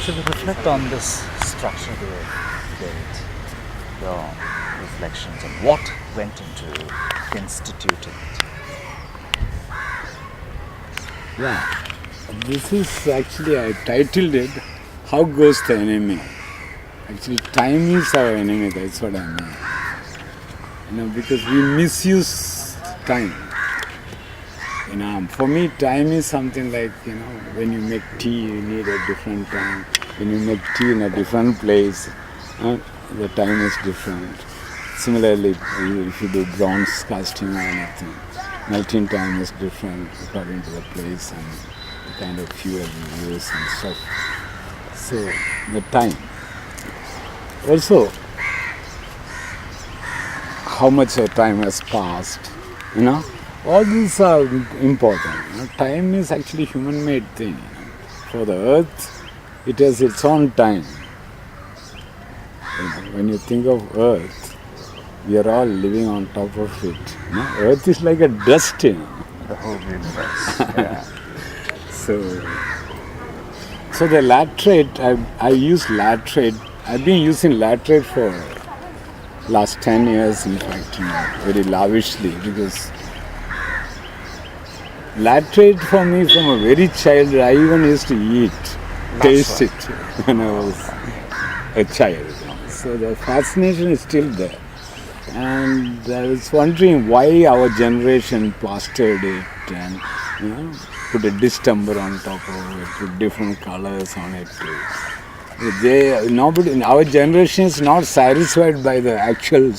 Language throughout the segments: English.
So we reflect on this structure they built, your reflections on what went into instituting it. Yeah, this is actually, I titled it, How Goes the Enemy? Actually, time is our enemy, that's what I mean. Because we misuse time. For me, time is something like, when you make tea, you need a different time. When you make tea in a different place, the time is different. Similarly, if you do bronze casting or anything, melting time is different according to the place and the kind of fuel you use and stuff. So, the time. Also, how much of time has passed, all these are important. Time is actually human-made thing. For the earth, it has its own time. When you think of earth, we are all living on top of it. Earth is like a dust, The whole universe. Yeah. So the laterite, I use laterite. I've been using laterite for last 10 years, in fact, very lavishly, because laterite for me from a very child, I even used to taste it when I was a child. So the fascination is still there. And I was wondering why our generation plastered it and put a distemper on top of it, put different colors on it. Nobody in our generation is not satisfied by the actual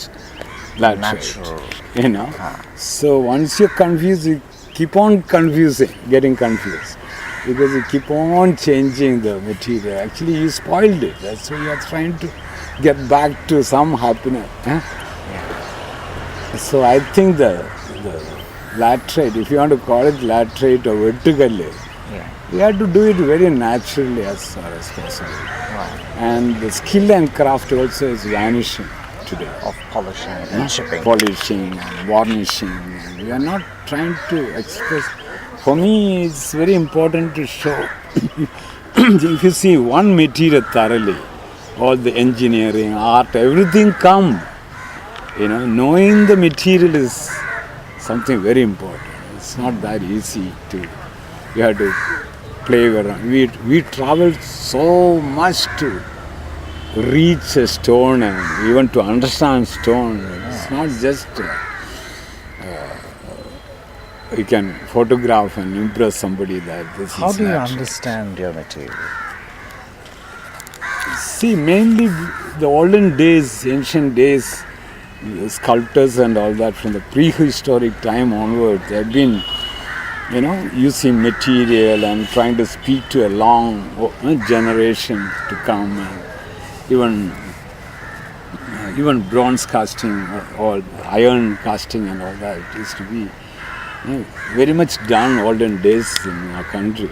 laterite. So once you're confused, you keep on getting confused, because you keep on changing the material. Actually, you spoiled it. That's why you are trying to get back to some happiness. So I think the laterite, if you want to call it laterite or vertically, you have to do it very naturally as far as possible. Right. And the skill and craft also is vanishing today. Of polishing and chipping. Polishing and varnishing. And we are not trying to express. For me, it's very important to show. If you see one material thoroughly, all the engineering, art, everything come. Knowing the material is something very important. It's not that easy you have to play around. We traveled so much to reach a stone and even to understand stone. It's not just you can photograph and impress somebody that this How is do you natural. understand your material? See, mainly the olden days, ancient days, the sculptors and all that from the prehistoric time onwards, they've been, using material and trying to speak to a long generation to come. And even bronze casting or iron casting and all that used to be very much done olden days in our country.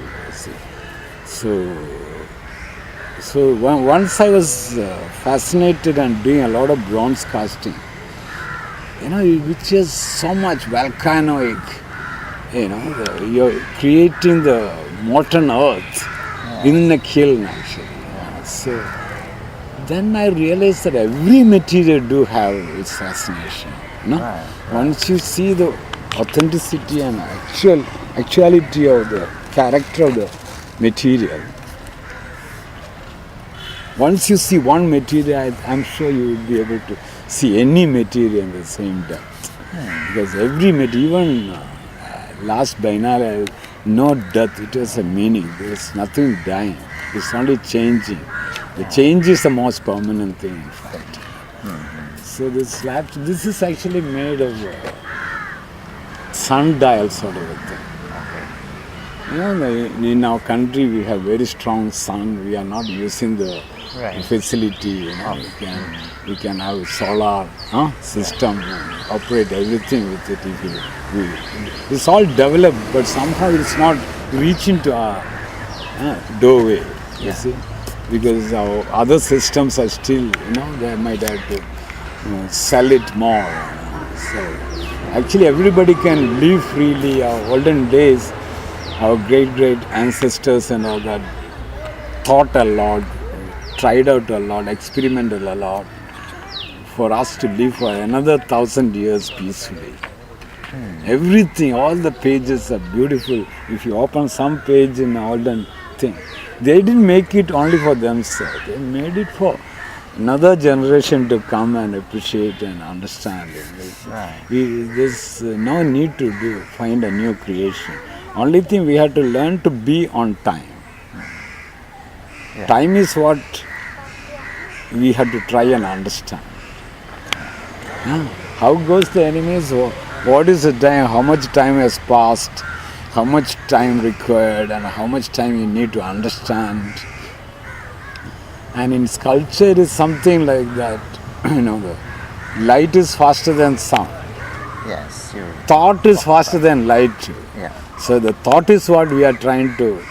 So once I was fascinated and doing a lot of bronze casting, which is so much volcanic, you're creating the molten earth in a kiln actually. So then I realized that every material do have its fascination. Once you see the authenticity and actuality of the character of the material, once you see one material, I'm sure you will be able to see any material in the same depth. Because every material, even last Biennale, no death, it has a meaning. There is nothing dying. It's only changing. The change is the most permanent thing, in fact. So this is actually made of sundial sort of a thing. In our country, we have very strong sun. We are not using the facility. We can have solar system and operate everything with it. It's all developed, but somehow it's not reaching to our doorway. You see, because our other systems are still, they might have to sell it more. So actually, everybody can live freely. Our olden days, our great ancestors and all that, thought a lot, tried out a lot, experimented a lot for us to live for another 1,000 years peacefully. Everything, all the pages are beautiful. If you open some page in olden thing, they didn't make it only for themselves. They made it for another generation to come and appreciate and understand it. Right. There's no need to find a new creation. Only thing we have to learn to be on time. Yeah. Time is what we have to try and understand. How goes the enemies? What is the time? How much time has passed? How much time required? And how much time you need to understand? And in sculpture, it is something like that. The light is faster than sound. Yes, you. Thought is faster than light too. Yeah. So the thought is what we are trying to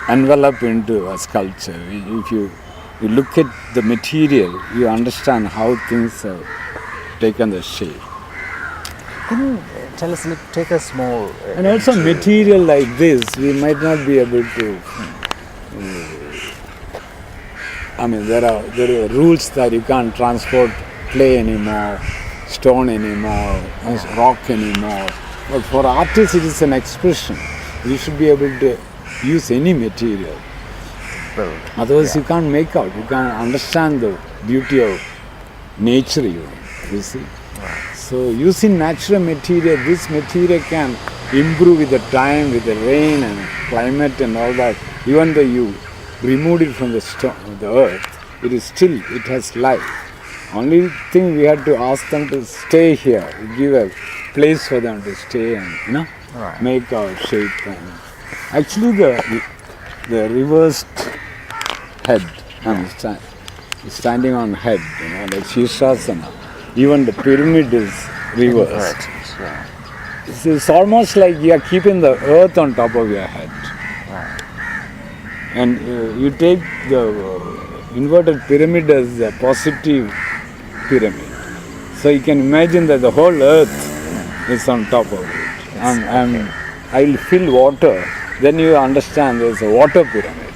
envelop into a sculpture. If you look at the material, you understand how things have taken the shape. Can you tell us, take us more? And also material like this, we might not be able to. There are rules that you can't transport clay anymore, stone anymore, rock anymore. But for artists, it is an expression. You should be able to use any material. Build. Otherwise, you can't make out. You can't understand the beauty of nature even. You see. So using natural material, this material can improve with the time, with the rain and climate and all that. Even though you removed it from the earth, it has life. Only thing we had to ask them to stay here, give a place for them to stay and make our shape. And actually, the reversed head, standing on head, like Shirshasana. Even the pyramid is reversed. Yeah. It's almost like you are keeping the earth on top of your head. Right. And you take the inverted pyramid as a positive pyramid. So you can imagine that the whole earth is on top of it. And I will fill water. Then you understand there's a water pyramid.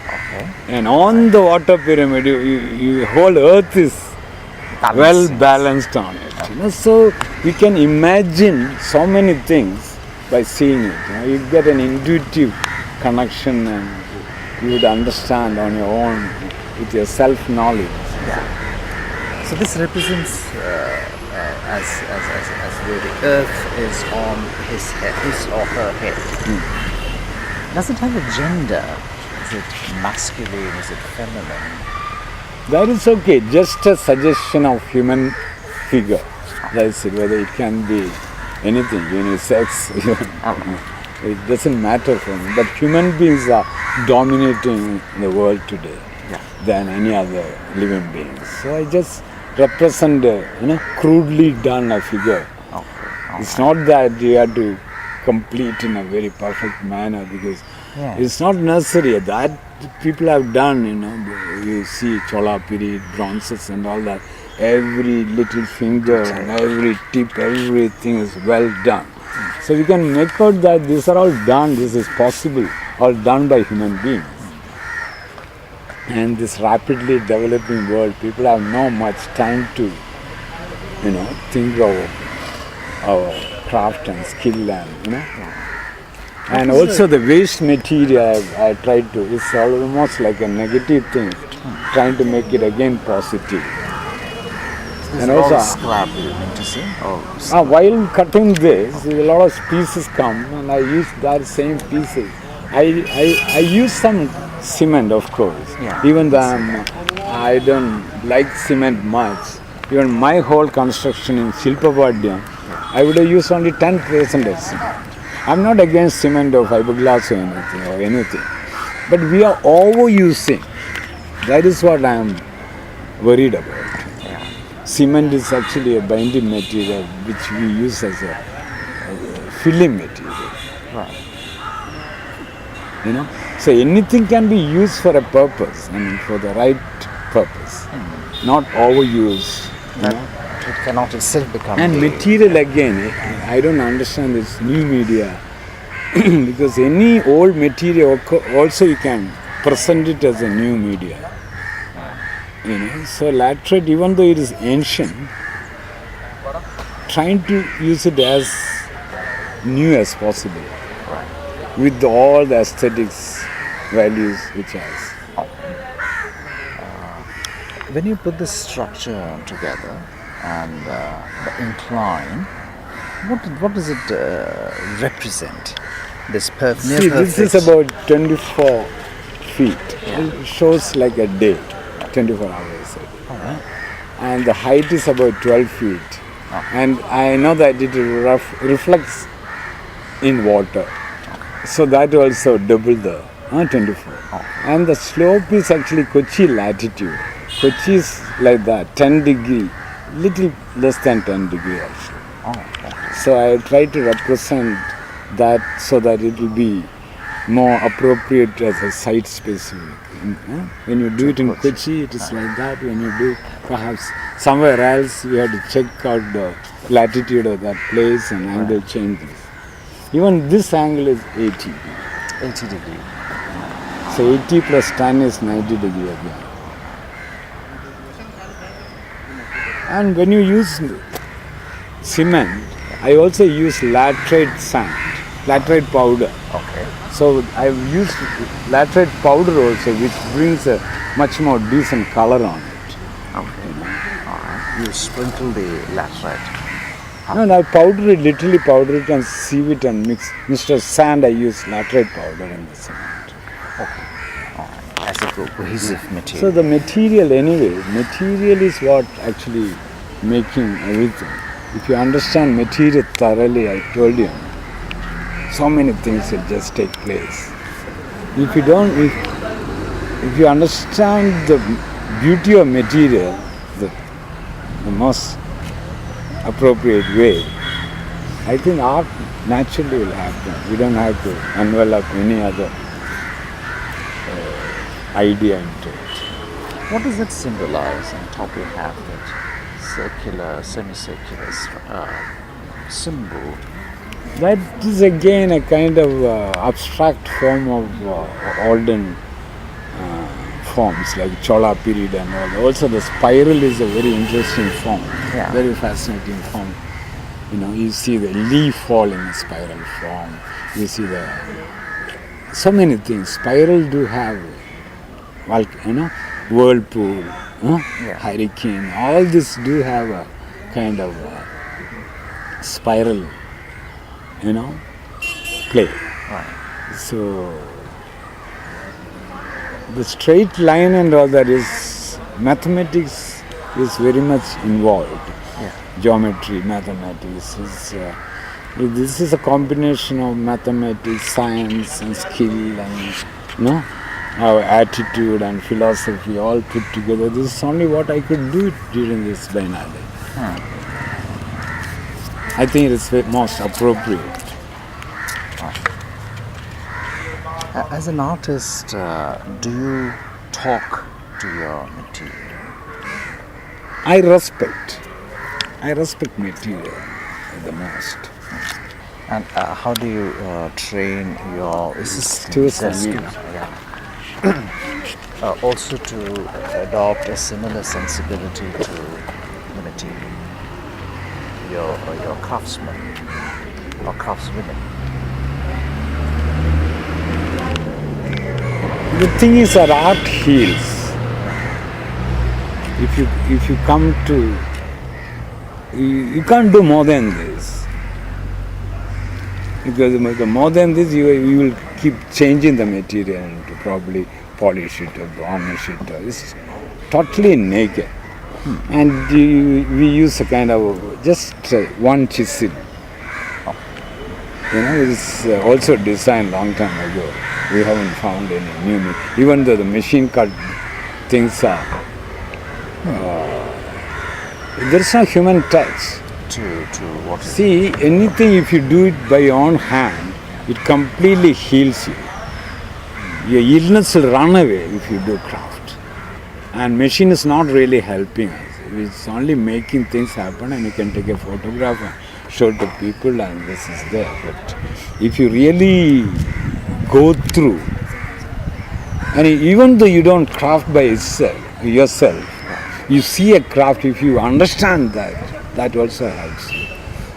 Okay. And on the water pyramid, the whole earth is well balanced on it. So we can imagine so many things by seeing it. You get an intuitive connection and you would understand on your own with your self-knowledge. Yeah. So this represents as where the earth is on his head, his or her head. Does it have a gender? Is it masculine? Is it feminine? That is okay, just a suggestion of human figure. That's it, whether it can be anything, unisex, it doesn't matter for me. But human beings are dominating the world today than any other living beings. So I just represent crudely done a figure. It's not that you have to complete in a very perfect manner because it's not necessary. That people have done, you see Chola period, bronzes and all that. Every little finger and every tip, everything is well done. So we can make out that these are all done, this is possible, all done by human beings. And this rapidly developing world, people have not much time to, think of our craft and skill and, And also the waste material I tried to, it's almost like a negative thing, trying to make it again positive. And also scrap you mean to say? While cutting this, a lot of pieces come and I use that same pieces. I use some cement, of course. Even though I don't like cement much. Even my whole construction in Shilpapadyam, I would have used only 10% of cement. I'm not against cement or fiberglass or anything. But we are overusing. That is what I am worried about. Cement is actually a binding material which we use as a filling material. So anything can be used for a purpose, for the right purpose, not overuse. It cannot itself become. And material again, I don't understand this new media. because any old material also you can present it as a new media. So laterite, even though it is ancient, trying to use it as new as possible, with all the aesthetics values which has. When you put this structure together and the incline, what does it represent? This See, this is about 24 feet. It shows like a day, 24 hours a day. And the height is about 12 feet. And I know that it reflects in water. So that also double the 24. And the slope is actually Kochi latitude. Kochi is like that, 10 degree, little less than 10 degree also. So I try to represent that so that it will be more appropriate as a site specific. When you do it in Kochi, it is like that. When you do perhaps somewhere else, you have to check out the latitude of that place and angle changes. Even this angle is 80. 80 degree. So 80 plus 10 is 90 degree again. And when you use cement, I also use laterite sand, laterite powder. Okay. So I've used laterite powder also, which brings a much more decent color on it. Okay. Alright. You sprinkle the laterite. No, I powder it, literally powder it and sieve it and mix. Instead of sand, I use laterite powder in the cement. Okay. Alright. As a cohesive material. So the material anyway, material is what actually making everything. If you understand material thoroughly, I told you, so many things will just take place. If you don't, if you understand the beauty of material, the most appropriate way, I think art naturally will happen. You don't have to envelop any other idea into it. What does it symbolize on top you have that circular, semicircular symbol? That is again a kind of abstract form of olden forms like Chola period and all. Also the spiral is a very interesting form, very fascinating form. You see the leaf fall in a spiral form. You see so many things. Spiral do have, whirlpool, hurricane. All this do have a kind of spiral, play. Right. So the straight line and all that is mathematics is very much involved. Geometry, mathematics is this is a combination of mathematics, science and skill and our attitude and philosophy all put together. This is only what I could do during this Biennale. I think it is most appropriate. As an artist, do you talk to your material? I respect material the most. And how do you train your students? Also to adopt a similar sensibility to the material, your craftsmen or craftswomen. The thing is that art heals. If you come to, you can't do more than this. Because the more than this, you will keep changing the material and to probably polish it or varnish it. It's totally naked. And we use a kind of just one chisel. It's also designed long time ago. We haven't found any new, even though the machine cut things are, there's no human touch. To what? See, anything if you do it by your own hand, it completely heals you. Your illness will run away if you do craft. And machine is not really helping us. It's only making things happen, and you can take a photograph and show to people and this is there. But if you really go through, and even though you don't craft by yourself, you see a craft, if you understand that also helps you.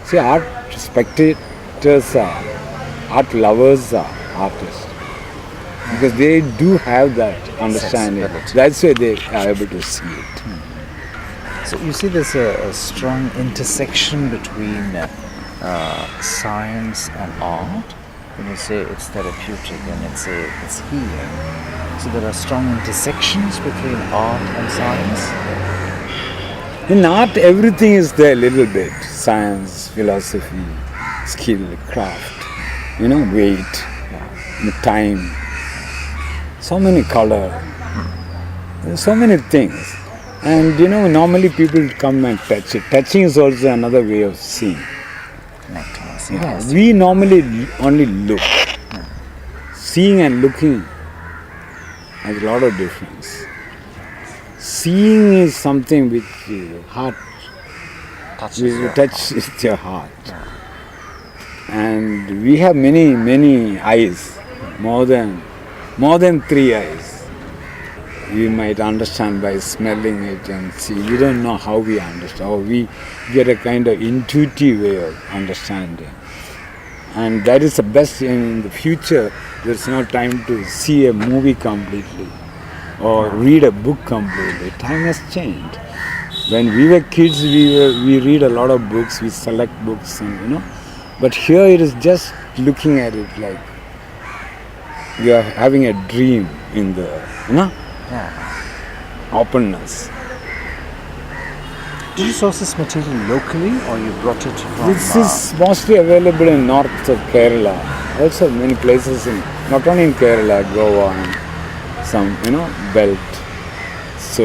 See, art spectators are, art lovers are artists. Because they do have that understanding. That's why they are able to see it. So you see there's a strong intersection between science and art. When you say it's therapeutic and it's healing. So there are strong intersections between art and science. In art, everything is there a little bit. Science, philosophy, skill, craft, weight, time. So many color, so many things. And normally people come and touch it. Touching is also another way of seeing. Yes. We normally only look. Seeing and looking has a lot of difference. Seeing is something which heart touches with your heart. And we have many eyes, more than 3 eyes. You might understand by smelling it and see. We don't know how we understand, or we get a kind of intuitive way of understanding. And that is the best. In the future, there's no time to see a movie completely or read a book completely. Time has changed. When we were kids, we read a lot of books, we select books, and But here it is just looking at it like you are having a dream in the, openness. Did you source this material locally or you brought it from... This is mostly available in north of Kerala. Also many places not only in Kerala, Goa and some, belt. So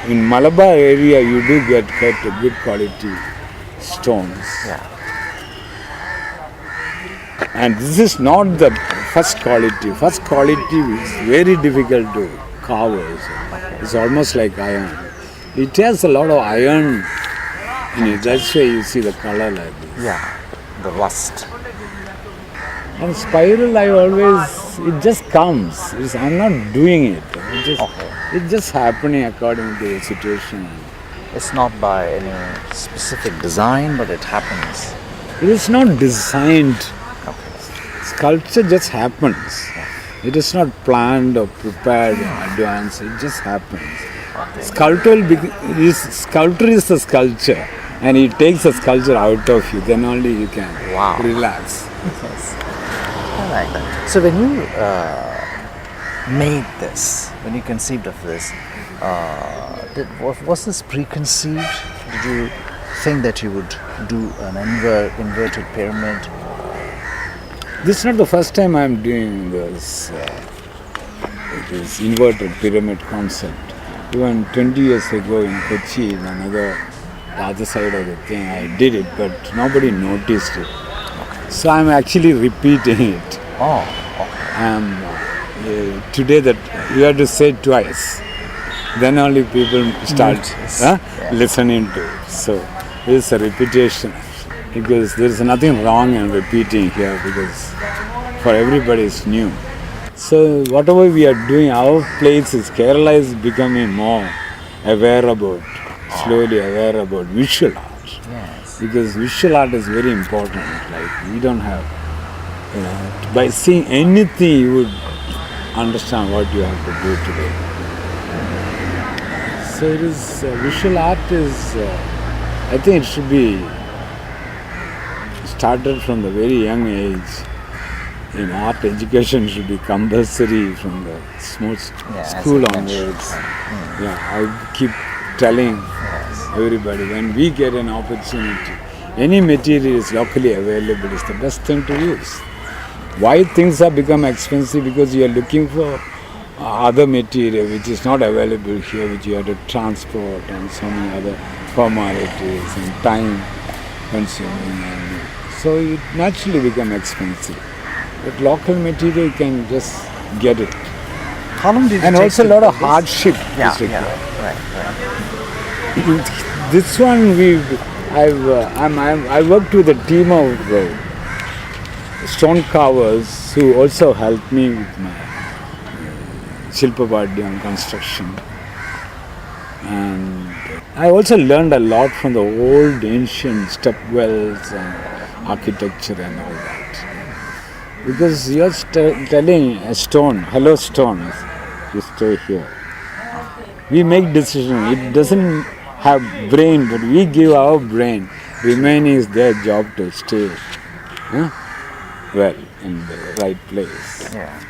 in Malabar area you do get quite a good quality stones. Yeah. And this is not the first quality. First quality is very difficult to carve also. It's almost like iron. It has a lot of iron in it. That's why you see the color like this. Yeah, the rust. And spiral, it just comes. I'm not doing it. It's just happening according to the situation. It's not by any specific design, but it happens. It is not designed. Sculpture just happens. It is not planned or prepared in advance. It just happens. Sculptor is the sculpture, and it takes the sculpture out of you. Then only you can relax. Yes. I like that. So when you made this, when you conceived of this, was this preconceived? Did you think that you would do an inverted pyramid? This is not the first time I am doing this inverted pyramid concept. Even 20 years ago in Kochi, the other side of the thing, I did it, but nobody noticed it. So I am actually repeating it. Today that you have to say it twice. Then only people start listening to it. So it is a repetition. Because there is nothing wrong in repeating here, because for everybody it's new. So whatever we are doing, our place is Kerala is becoming more slowly aware about visual art. Yes. Because visual art is very important. Like we don't have, by seeing anything you would understand what you have to do today. So it is, visual art is, I think it should be started from the very young age. Art education should be compulsory from the school onwards. I keep telling everybody, when we get an opportunity, any material is locally available is the best thing to use. Why things have become expensive? Because you are looking for other material which is not available here, which you have to transport and so many other formalities and time consuming. And so it naturally becomes expensive. But local material can just get it. How long did it take? And also a lot of hardship is required. Right. This one I worked with a team of stone carvers who also helped me with my Shilpapadhyam construction. And I also learned a lot from the old ancient step wells and architecture and all that. Because you're telling a stone, hello stone, you stay here. We make decisions. It doesn't have brain, but we give our brain. Remaining is their job to stay well in the right place. Yeah.